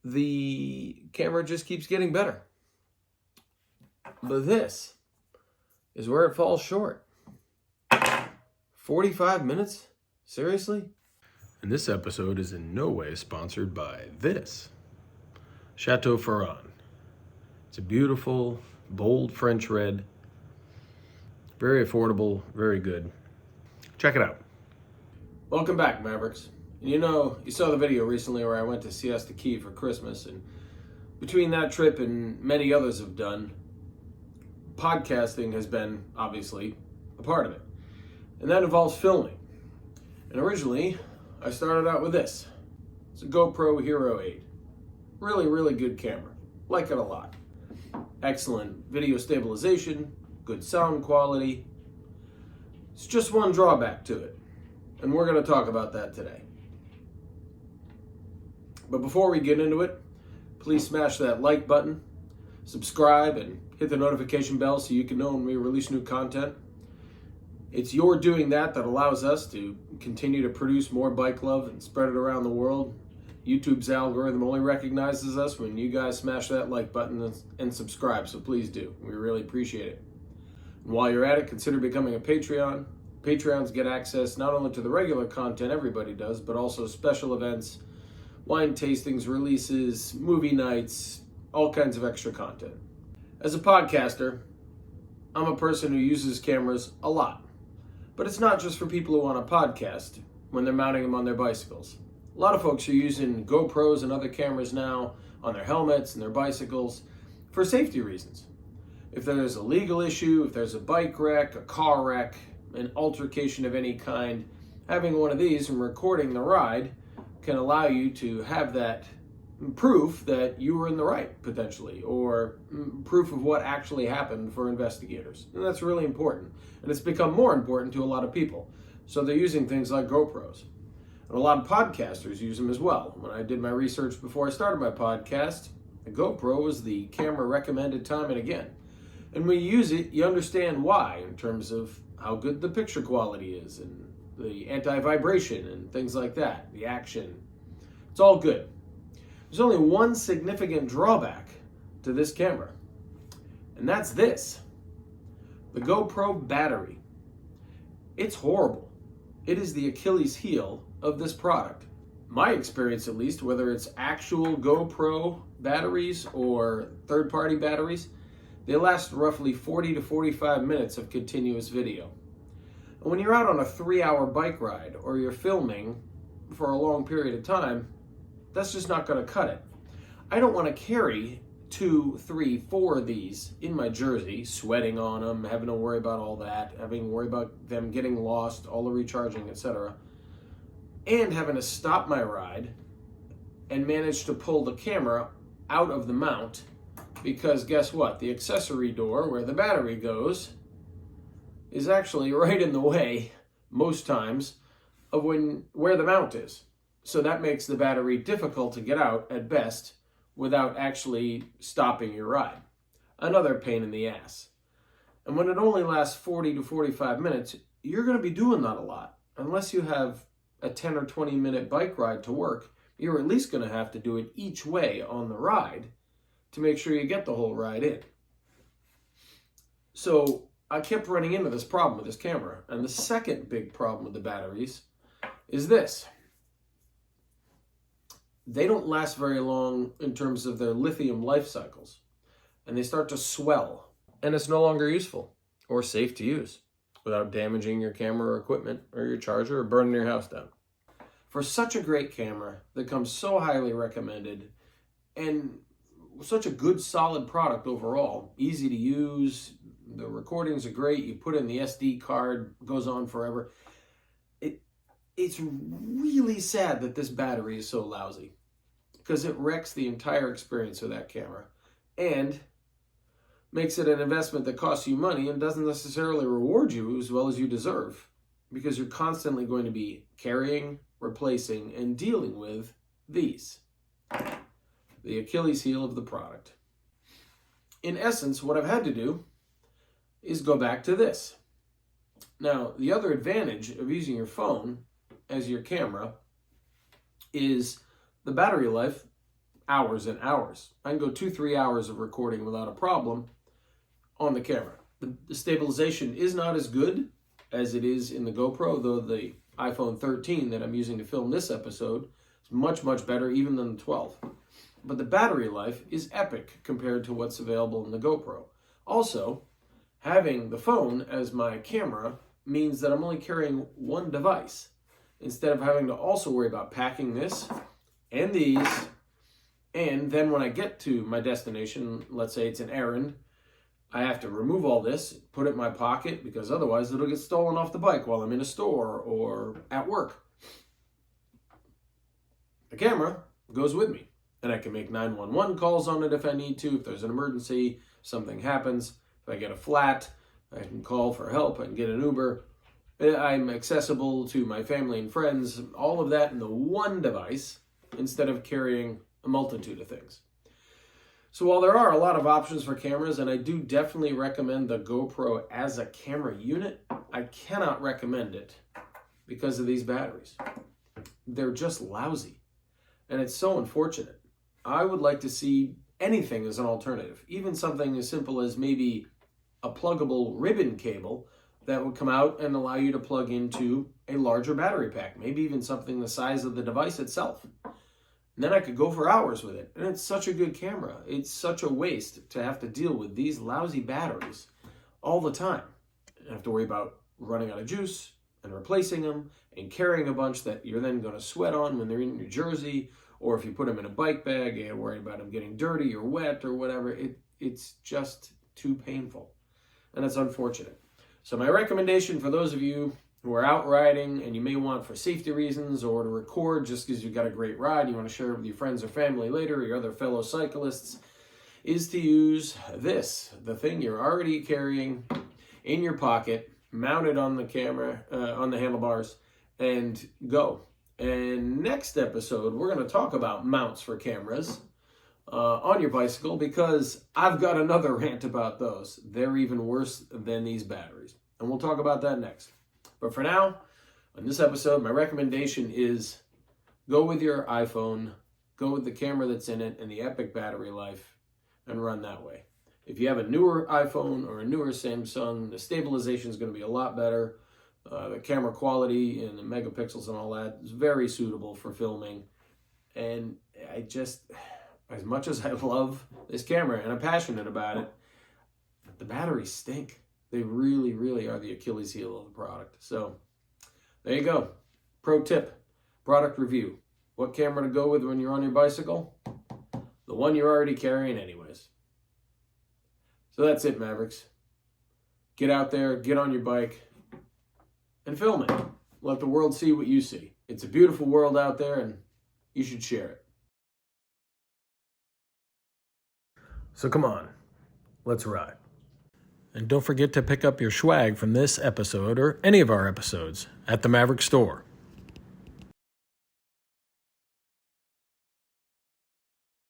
the camera just keeps getting better. But this is where it falls short. 45 minutes? Seriously? And this episode is in no way sponsored by this. Chateau Ferrand. It's a beautiful, bold French red. Very affordable, very good. Check it out. Welcome back, Mavericks. And you saw the video recently where I went to Siesta Key for Christmas, and between that trip and many others have done, podcasting has been, obviously, a part of it. And that involves filming. And originally, I started out with this. It's a GoPro Hero 8. Really, really good camera. Like it a lot. Excellent video stabilization, good sound quality. It's just one drawback to it. And we're going to talk about that today. But before we get into it, please smash that like button, subscribe, and hit the notification bell so you can know when we release new content. It's your doing that allows us to continue to produce more bike love and spread it around the world. YouTube's algorithm only recognizes us when you guys smash that like button and subscribe, so please do. We really appreciate it. And while you're at it, consider becoming a Patreon. Patreons get access not only to the regular content everybody does, but also special events, wine tastings, releases, movie nights, all kinds of extra content. As a podcaster, I'm a person who uses cameras a lot. But it's not just for people who want to podcast when they're mounting them on their bicycles. A lot of folks are using GoPros and other cameras now on their helmets and their bicycles for safety reasons. If there's a legal issue, if there's a bike wreck, a car wreck, an altercation of any kind, having one of these and recording the ride can allow you to have that proof that you were in the right, potentially, or proof of what actually happened for investigators. And that's really important. And it's become more important to a lot of people. So they're using things like GoPros. And a lot of podcasters use them as well. When I did my research before I started my podcast, a GoPro was the camera recommended time and again. And when you use it, you understand why, in terms of how good the picture quality is, and the anti-vibration, and things like that, the action. It's all good. There's only one significant drawback to this camera, and that's this. The GoPro battery. It's horrible. It is the Achilles heel of this product. My experience, at least, whether it's actual GoPro batteries or third-party batteries, they last roughly 40 to 45 minutes of continuous video. And when you're out on a 3-hour bike ride or you're filming for a long period of time, that's just not going to cut it. I don't want to carry 2, 3, 4 of these in my jersey, sweating on them, having to worry about all that, having to worry about them getting lost, all the recharging, etc., and having to stop my ride and manage to pull the camera out of the mount, because guess what? The accessory door where the battery goes is actually right in the way, most times, of where the mount is. So that makes the battery difficult to get out at best without actually stopping your ride. Another pain in the ass. And when it only lasts 40 to 45 minutes, you're going to be doing that a lot. Unless you have a 10 or 20 minute bike ride to work, you're at least going to have to do it each way on the ride to make sure you get the whole ride in. So I kept running into this problem with this camera. And the second big problem with the batteries is this. They don't last very long in terms of their lithium life cycles. And they start to swell. And it's no longer useful or safe to use without damaging your camera or equipment or your charger or burning your house down. For such a great camera that comes so highly recommended and such a good solid product overall, easy to use, the recordings are great, you put in the SD card, goes on forever. It's really sad that this battery is so lousy, because it wrecks the entire experience of that camera and makes it an investment that costs you money and doesn't necessarily reward you as well as you deserve, because you're constantly going to be carrying, replacing, and dealing with these. The Achilles heel of the product. In essence, what I've had to do is go back to this. Now, the other advantage of using your phone as your camera is the battery life hours and hours. I can go 2-3 hours of recording without a problem on the camera. The stabilization is not as good as it is in the GoPro, though the iPhone 13 that I'm using to film this episode is much, much better even than the 12. But the battery life is epic compared to what's available in the GoPro. Also, having the phone as my camera means that I'm only carrying one device instead of having to also worry about packing this and these. And then when I get to my destination, let's say it's an errand, I have to remove all this, put it in my pocket, because otherwise it'll get stolen off the bike while I'm in a store or at work. The camera goes with me, and I can make 911 calls on it if I need to. If there's an emergency, something happens, if I get a flat, I can call for help, I can get an Uber. I'm accessible to my family and friends, all of that in the one device instead of carrying a multitude of things. So while there are a lot of options for cameras, and I do definitely recommend the GoPro as a camera unit, I cannot recommend it because of these batteries. They're just lousy, and it's so unfortunate. I would like to see anything as an alternative, even something as simple as maybe a pluggable ribbon cable that would come out and allow you to plug into a larger battery pack, maybe even something the size of the device itself. And then I could go for hours with it. And it's such a good camera. It's such a waste to have to deal with these lousy batteries all the time. I have to worry about running out of juice and replacing them and carrying a bunch that you're then going to sweat on when they're in New Jersey, or if you put them in a bike bag, you're worried about them getting dirty or wet or whatever. It's just too painful. And it's unfortunate. So my recommendation for those of you who are out riding and you may want for safety reasons or to record just because you've got a great ride, you want to share it with your friends or family later or your other fellow cyclists, is to use this, the thing you're already carrying in your pocket, mounted on the camera, on the handlebars, and go. And next episode, we're going to talk about mounts for cameras on your bicycle, because I've got another rant about those. They're even worse than these batteries. And we'll talk about that next. But for now, on this episode, my recommendation is go with your iPhone, go with the camera that's in it and the epic battery life, and run that way. If you have a newer iPhone or a newer Samsung, the stabilization is going to be a lot better. The camera quality and the megapixels and all that is very suitable for filming. And I just, as much as I love this camera and I'm passionate about it, the batteries stink. They really, really are the Achilles heel of the product. So there you go. Pro tip, product review. What camera to go with when you're on your bicycle? The one you're already carrying anyways. So that's it, Mavericks. Get out there, get on your bike, and film it. Let the world see what you see. It's a beautiful world out there, and you should share it. So come on, let's ride. And don't forget to pick up your SCHWAG from this episode or any of our episodes at the Maverick Store.